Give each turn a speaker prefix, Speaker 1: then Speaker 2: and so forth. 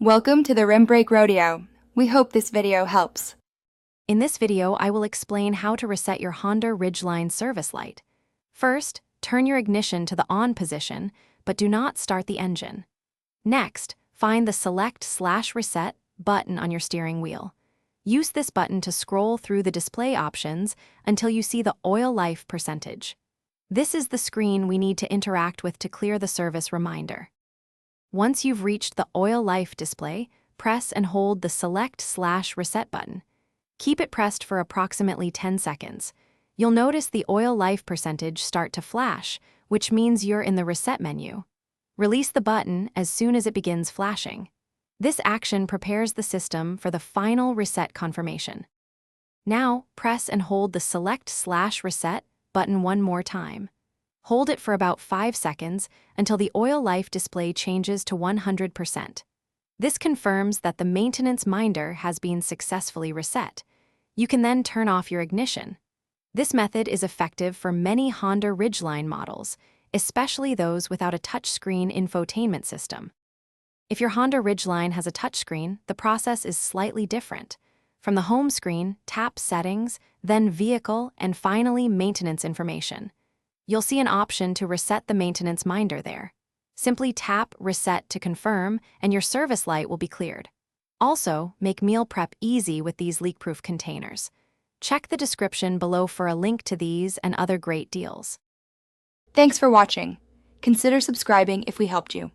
Speaker 1: Welcome to the Rim Break Rodeo. We hope this video helps.
Speaker 2: In this video, I will explain how to reset your Honda Ridgeline service light. First, turn your ignition to the on position, but do not start the engine. Next, find the Select/Reset button on your steering wheel. Use this button to scroll through the display options until you see the oil life percentage. This is the screen we need to interact with to clear the service reminder. Once you've reached the oil life display, press and hold the Select/Reset button. Keep it pressed for approximately 10 seconds. You'll notice the oil life percentage start to flash, which means you're in the reset menu. Release the button as soon as it begins flashing. This action prepares the system for the final reset confirmation. Now, press and hold the Select/Reset button one more time. Hold it for about 5 seconds until the oil life display changes to 100%. This confirms that the maintenance minder has been successfully reset. You can then turn off your ignition. This method is effective for many Honda Ridgeline models, especially those without a touchscreen infotainment system. If your Honda Ridgeline has a touchscreen, the process is slightly different. From the home screen, tap Settings, then Vehicle, and finally Maintenance Information. You'll see an option to reset the maintenance minder there. Simply tap Reset to confirm, and your service light will be cleared. Also, make meal prep easy with these leak-proof containers. Check the description below for a link to these and other great deals.
Speaker 1: Thanks for watching. Consider subscribing if we helped you.